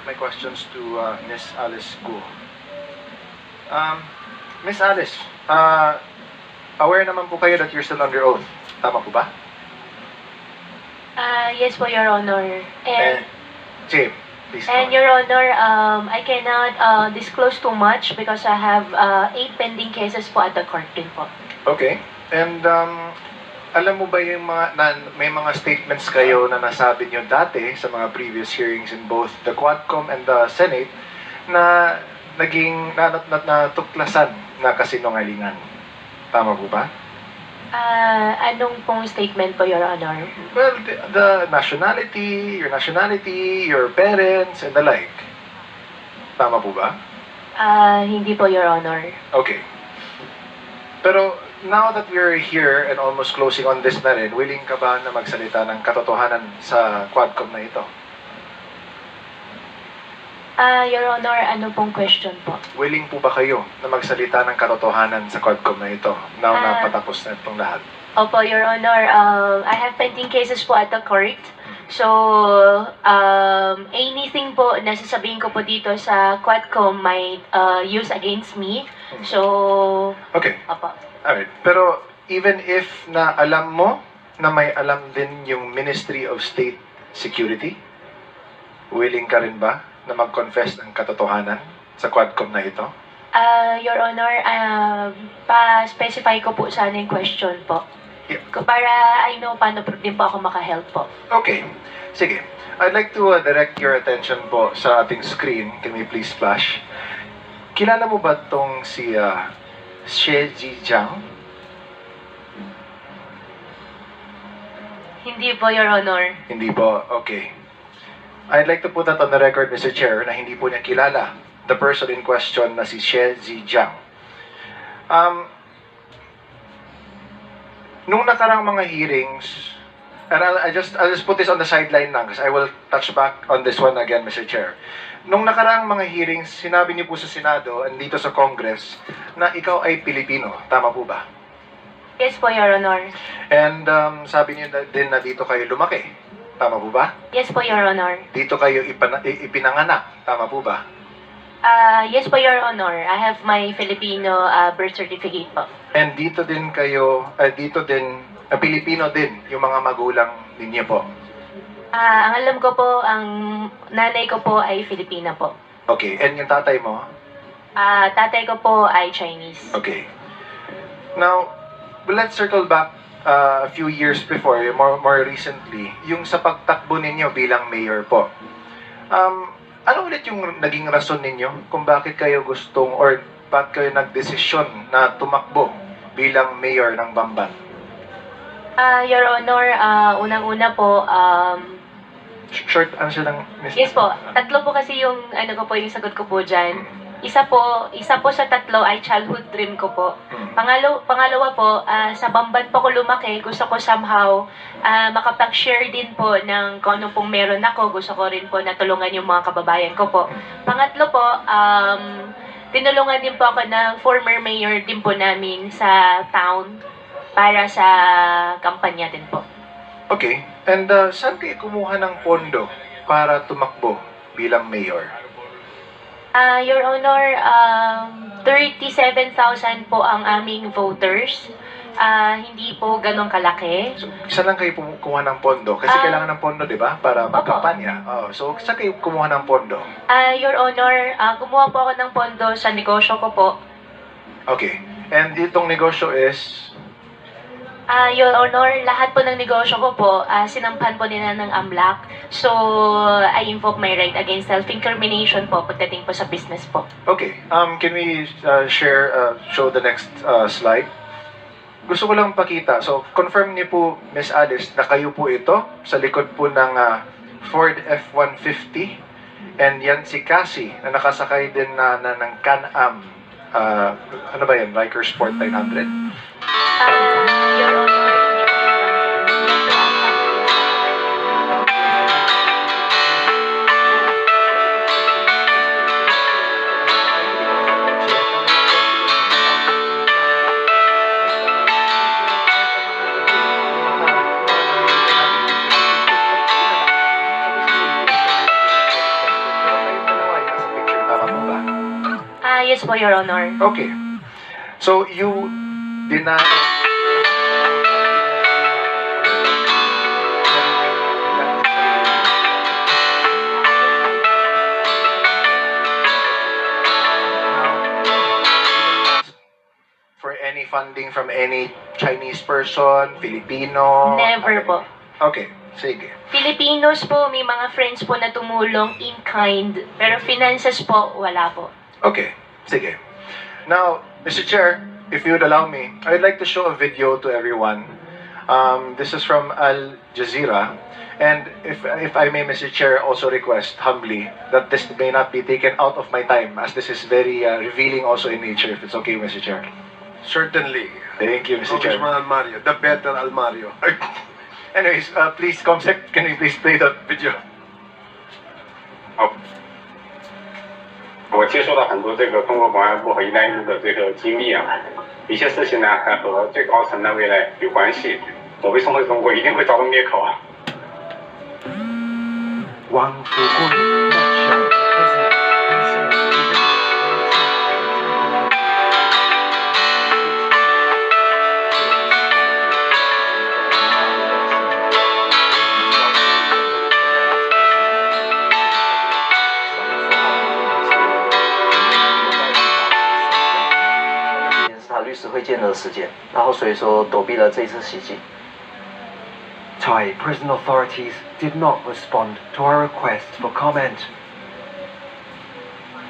my questions to Miss Alice Guo. Miss Alice, aware naman po kayo that you're still under oath. Tama po ba? Yes po, Your Honor. And Jim, please go And on. Your Honor, I cannot disclose too much because I have 8 pending cases po at the court din po. Okay. And alam mo ba yung may mga statements kayo na nasabi nyo dati sa mga previous hearings in both the Quadcom and the Senate na naging natuklasan na kasinungalingan? Tama po ba? Anong pong statement po, Your Honor? Well, the nationality, your parents, and the like. Tama po ba? Hindi po, Your Honor. Okay. Pero now that we're here and almost closing on this na rin, willing ka ba na magsalita ng katotohanan sa Quadcom na ito? Your Honor, ano pong question po? Willing po ba kayo na magsalita ng katotohanan sa Quadcom na ito now na patapos na itong lahat? Opo, Your Honor, I have pending cases po at the court. So, anything po na sasabihin ko po dito sa Quadcom might use against me. So, Okay. opo. Alright. Pero even if na alam mo na may alam din yung Ministry of State Security, willing ka rin ba na mag-confess ng katotohanan sa Quadcom na ito? Your Honor, pa-specify ko po sana yung question po. Yeah. Para I know paano din po ako makahelp po. Okay. Sige. I'd like to direct your attention po sa ating screen. Can we please flash? Kilala mo ba tong si Xie Zhijiang? Hindi po, Your Honor. Hindi po. Okay. I'd like to put that on the record, Mr. Chair, na hindi po niya kilala the person in question na si Xie Zhijiang. Nung nakarang mga hearings, and I'll just put this on the sideline lang because I will touch back on this one again, Mr. Chair. Nung nakarang mga hearings, sinabi niyo po sa Senado and dito sa Congress na ikaw ay Pilipino. Tama po ba? Yes po, Your Honor. And sabi niyo din na dito kayo lumaki. Tama po ba? Yes po, Your Honor. Dito kayo ipinanganak. Tama po ba? Yes po, Your Honor. I have my Filipino birth certificate po. And dito din kayo, Pilipino din yung mga magulang ninyo po. Ang alam ko po, ang nanay ko po ay Filipina po. Okay, and yung tatay mo? Tatay ko po ay Chinese. Okay. Now, let's circle back a few years before, more recently, yung sa pagtakbo ninyo bilang mayor po. Ano ulit yung naging rason ninyo kung bakit kayo gustong or bakit kayo nagdesisyon na tumakbo bilang mayor ng Bamban? Your Honor, unang-una po, Short answer lang, Miss. yes po, tatlo po kasi yung yung sagot ko po dyan. Isa po sa tatlo ay childhood dream ko po. Pangalawa po, sa Bamban po ko lumaki, gusto ko somehow makapag-share din po ng kung ano pong meron ako. Gusto ko rin po natulungan yung mga kababayan ko po. Pangatlo po, tinulungan din po ako ng former mayor din po namin sa town para sa kampanya din po. Okay. And saan kayo kumuha ng pondo para tumakbo bilang mayor? Your Honor, 37,000 po ang aming voters. Hindi po ganun kalaki. So, saan lang kayo kumuha ng pondo? Kasi kailangan ng pondo, di ba? Para magkampanya. So, saan kayo kumuha ng pondo? Your Honor, kumuha po ako ng pondo sa negosyo ko po. Okay. And itong negosyo is? Your Honor, lahat po ng negosyo ko po, sinampahan po nila ng AMLAC. So, I invoke my right against self-incrimination po pagdating po sa business po. Okay. Can we show the next slide? Gusto ko lang pakita. So, confirm niyo po, Miss Alice, na kayo po ito sa likod po ng Ford F-150. And yan si Cassie na nakasakay din ng Can-Am. Ano ba yan? Riker Sport 900? Your Honor, Yes po, Your Honor. Okay. So you deny for any funding from any Chinese person, Filipino? Never po. Okay, sige. Filipinos po, may mga friends po na tumulong in kind. Pero finances po, wala po. Okay, sige. Now, Mr. Chair, if you would allow me, I'd like to show a video to everyone. This is from Al Jazeera. And if I may, Mr. Chair, also request humbly that this may not be taken out of my time, as this is very revealing also in nature, if it's okay, Mr. Chair. Certainly. Thank you, Mr. Chair. Congressman Almario, the better Almario. Anyways, please, Comsec, can you please play that video? 我接触到很多这个中国公安部和“一带一路”的这个机密啊，一些事情呢还和最高层单位呢有关系。我被送回中国一定会遭到灭口啊！Wang Fukun, not sure. President, he said he did this. 是他律师会见的时间，然后所以说躲避了这一次袭击。 Thai prison authorities did not respond to our request for comment.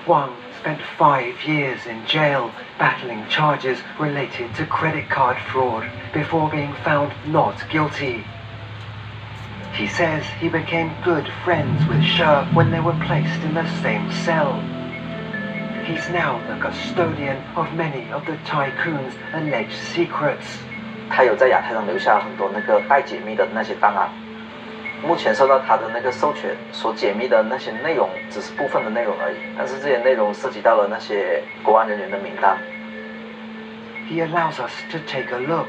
Wang spent 5 years in jail battling charges related to credit card fraud before being found not guilty. He says he became good friends with She when they were placed in the same cell. He's now the custodian of many of the tycoon's alleged secrets. 他有在亚太上留下很多那个待解密的那些档案，目前受到他的那个授权所解密的那些内容只是部分的内容而已，但是这些内容涉及到了那些国安人员的名单。 He allows us to take a look.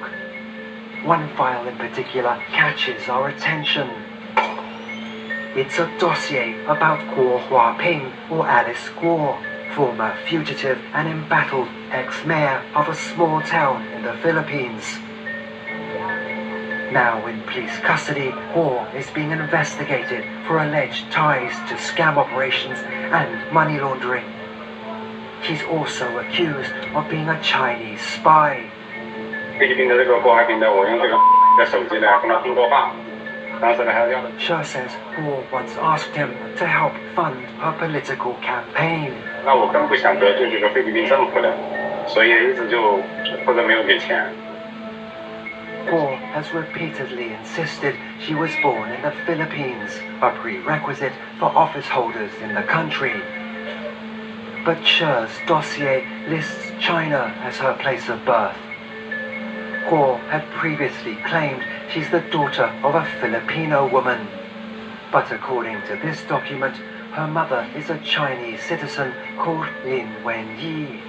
One file in particular catches our attention. It's a dossier about Guo Huaping, or Alice Guo, former fugitive and embattled ex-mayor of a small town in the Philippines. Now in police custody, Guo is being investigated for alleged ties to scam operations and money laundering. He's also accused of being a Chinese spy. 菲律宾的这个郭海平的，我用这个的手机呢跟他通过话，当时呢还要的。 She says Guo once asked him to help fund her political campaign. 那我更不想得罪这个菲律宾政府的，所以一直就或者没有给钱。 Guo has repeatedly insisted she was born in the Philippines, a prerequisite for office holders in the country. But She's dossier lists China as her place of birth. Guo had previously claimed she's the daughter of a Filipino woman. But according to this document, her mother is a Chinese citizen called Lin Wenyi.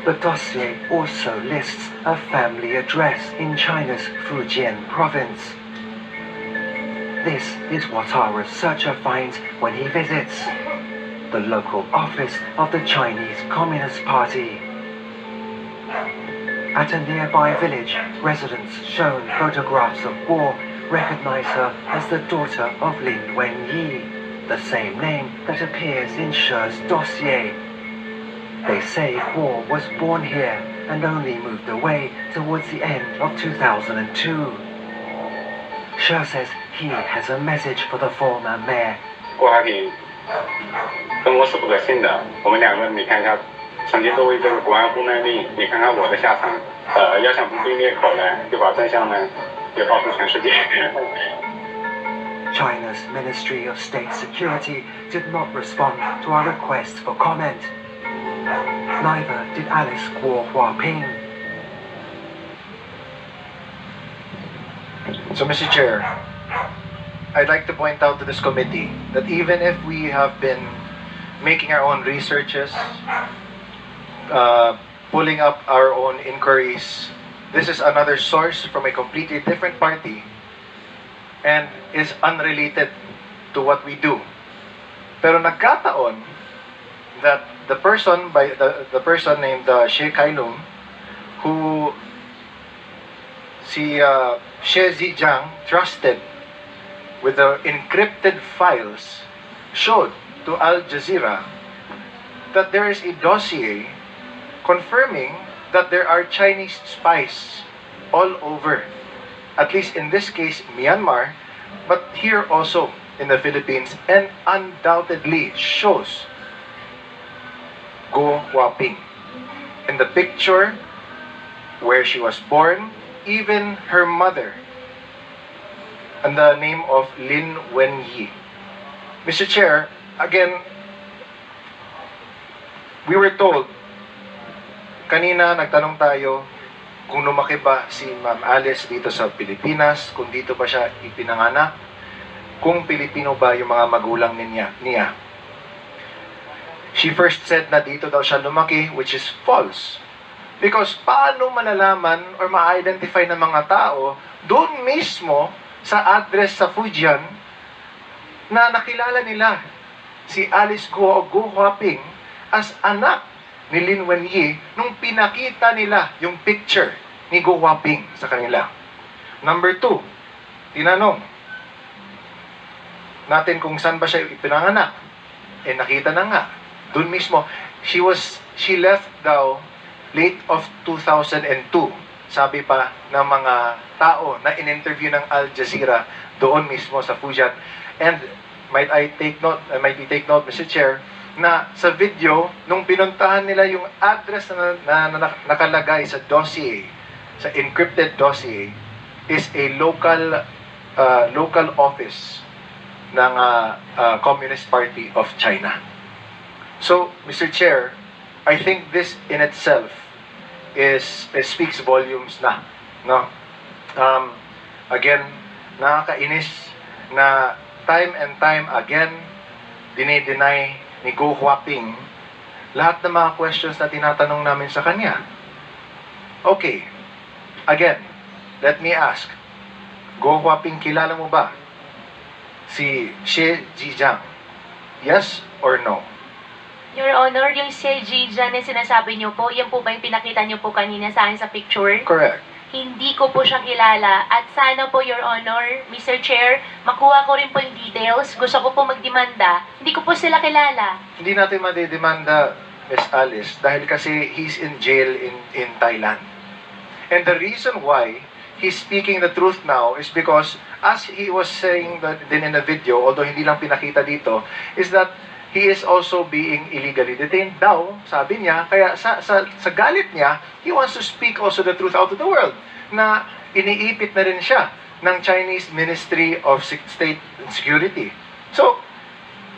The dossier also lists a family address in China's Fujian province. This is what our researcher finds when he visits the local office of the Chinese Communist Party. At a nearby village, residents shown photographs of Guo recognize her as the daughter of Lin Wenyi, the same name that appears in She's dossier. They say Guo was born here and only moved away towards the end of 2002. She says he has a message for the former mayor. 郭海平跟我是不可信的，我们两个人你看一下，曾经都为这个国安部卖命，你看看我的下场，要想不被灭口呢，就把真相呢就告诉全世界。China's Ministry of State Security did not respond to our request for comment. Neither did Alice Guo Huaping. So, Mr. Chair, I'd like to point out to this committee that even if we have been making our own researches, pulling up our own inquiries, this is another source from a completely different party and is unrelated to what we do. Pero nagkataon that the person named She Kailum, who She Zijiang trusted with the encrypted files, showed to Al Jazeera that there is a dossier confirming that there are Chinese spies all over, at least in this case Myanmar, but here also in the Philippines, and undoubtedly shows Go Huaping in the picture where she was born, even her mother, and the name of Lin Wenyi. Mr. Chair, again, we were told, kanina nagtanong tayo kung lumaki ba si Ma'am Alice dito sa Pilipinas, kung dito ba siya ipinanganak, kung Pilipino ba yung mga magulang niya. She first said na dito daw siya lumaki, which is false. Because paano malalaman or ma-identify ng mga tao doon mismo sa address sa Fujian na nakilala nila si Alice Go Huaping as anak ni Lin Wenyi nung pinakita nila yung picture ni Go Huaping sa kanila. Number 2, tinanong natin kung saan ba siya ipinanganak. Nakita na nga. Doon mismo, she left daw late of 2002. Sabi pa ng mga tao na in-interview ng Al Jazeera doon mismo sa Fujian. And might we take note, Mr. Chair, na sa video, nung pinuntahan nila yung address na nakalagay sa dossier, sa encrypted dossier, is a local office ng Communist Party of China. So, Mr. Chair, I think this in itself speaks volumes na, no? Again, nakakainis na time and time again dinideny ni Go Huaping lahat ng mga questions na tinatanong namin sa kanya. Okay, again, let me ask, Go Huaping, kilala mo ba si She Zijiang? Yes or no? Your Honor, yung si Jijan na sinasabi niyo po, yan po ba yung pinakita niyo po kanina sa akin sa picture? Correct. Hindi ko po siya kilala. At sana po, Your Honor, Mr. Chair, makuha ko rin po yung details. Gusto ko po magdemanda. Hindi ko po sila kilala. Hindi natin madidemanda, Miss Alice, dahil kasi he's in jail in Thailand. And the reason why he's speaking the truth now is because, as he was saying din in the video, although hindi lang pinakita dito, is that he is also being illegally detained daw, sabi niya. Kaya sa galit niya, he wants to speak also the truth out to the world, na iniipit na rin siya ng Chinese Ministry of State and Security. So,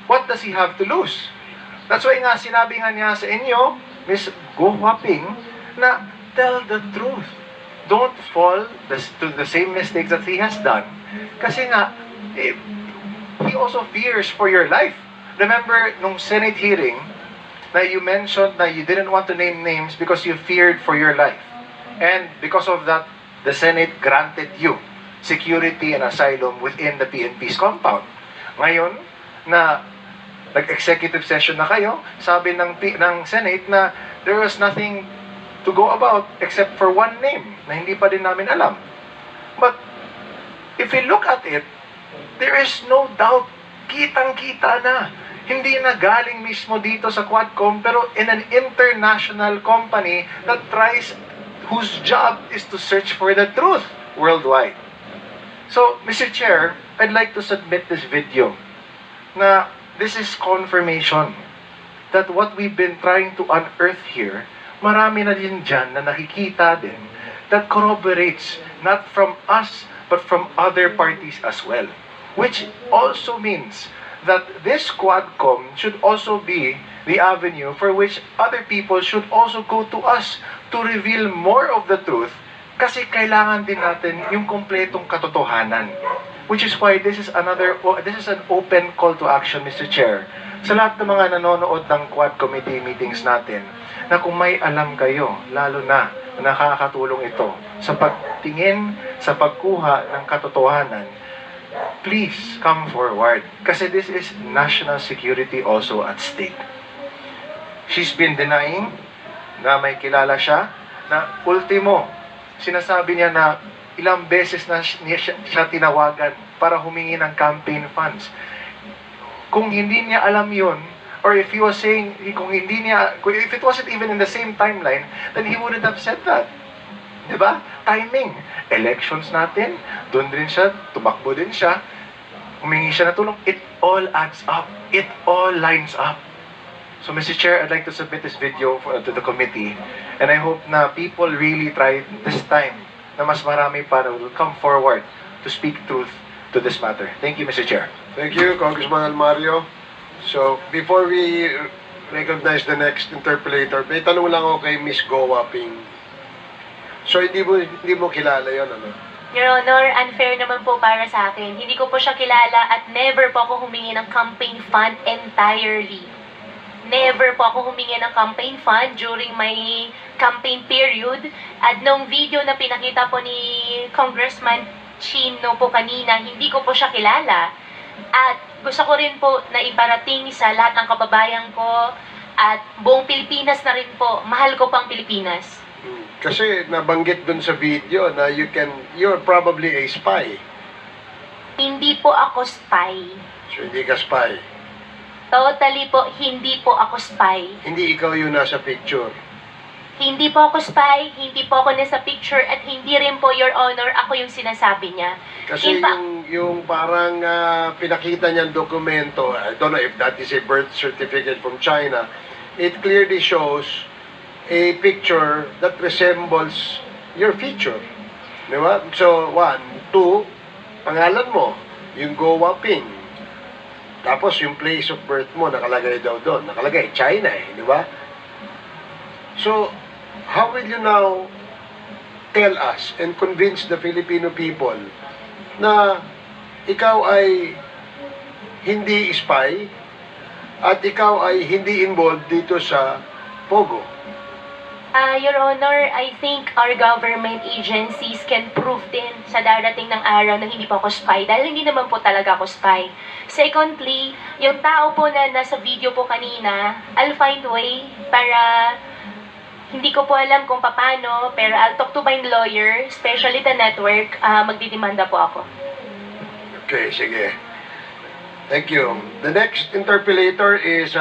what does he have to lose? That's why nga sinabi nga niya sa inyo, Miss Go Huaping, na tell the truth. Don't fall to the same mistakes that he has done. Kasi nga, he also fears for your life. Remember, nung Senate hearing, na you mentioned na you didn't want to name names because you feared for your life. And because of that, the Senate granted you security and asylum within the PNP's compound. Ngayon, na nag-executive session na kayo, sabi ng Senate na there was nothing to go about except for one name na hindi pa din namin alam. But if we look at it, there is no doubt, kitang-kita na. Hindi na galing mismo dito sa Quadcom, pero in an international company that whose job is to search for the truth worldwide. So, Mr. Chair, I'd like to submit this video na this is confirmation that what we've been trying to unearth here, marami na din dyan na nakikita din that corroborates not from us but from other parties as well. Which also means that this Quadcom should also be the avenue for which other people should also go to us to reveal more of the truth, kasi kailangan din natin yung kompletong katotohanan. Which is why this is an open call to action, Mr. Chair, sa lahat ng mga nanonood ng Quad Committee meetings natin, na kung may alam kayo, lalo na nakakatulong ito sa pagtingin, sa pagkuha ng katotohanan, please come forward. Kasi this is national security also at stake. she's been denying na may kilala siya, na ultimo, sinasabi niya na ilang beses na siya tinawagan para humingi ng campaign funds. Kung hindi niya alam yun, or if he was saying, if it wasn't even in the same timeline, then he wouldn't have said that. Diba? Timing. Elections natin, doon din siya, tumakbo din siya, humingi siya ng tulong. It all adds up. It all lines up. So, Mr. Chair, I'd like to submit this video to the committee, and I hope na people really try this time na mas marami pa will come forward to speak truth to this matter. Thank you, Mr. Chair. Thank you, Congressman Almario. So, before we recognize the next interpolator, may tanong lang ako kay Miss Go Waping. So, hindi mo kilala yon, ano? Your Honor, unfair naman po para sa akin. Hindi ko po siya kilala at never po ako humingi ng campaign fund entirely. Never po ako humingi ng campaign fund during my campaign period. At nung video na pinakita po ni Congressman Chino po kanina, hindi ko po siya kilala. At gusto ko rin po na iparating sa lahat ng kababayan ko at buong Pilipinas na rin po. Mahal ko pang Pilipinas. Kasi nabanggit dun sa video na you're probably a spy. Hindi po ako spy. So, hindi ka spy. Totally po, hindi po ako spy. Hindi ikaw yung nasa picture. Hindi po ako spy, hindi po ako nasa picture, at hindi rin po, Your Honor, ako yung sinasabi niya. Kasi yung parang pinakita niyang dokumento, I don't know if that is a birth certificate from China, it clearly shows a picture that resembles your feature. Di ba? So, 1, 2, pangalan mo, yung Go Waping. Tapos, yung place of birth mo, nakalagay daw doon. Nakalagay, China eh, di ba? So, how will you now tell us and convince the Filipino people na ikaw ay hindi spy at ikaw ay hindi involved dito sa Pogo? Your Honor, I think our government agencies can prove din sa darating ng araw na hindi po ako spy dahil hindi naman po talaga ako spy. Secondly, yung tao po na nasa video po kanina, I'll find way para hindi ko po alam kung paano, pero I'll talk to my lawyer, especially the network, magdidemanda po ako. Okay, sige. Thank you. The next interpolator is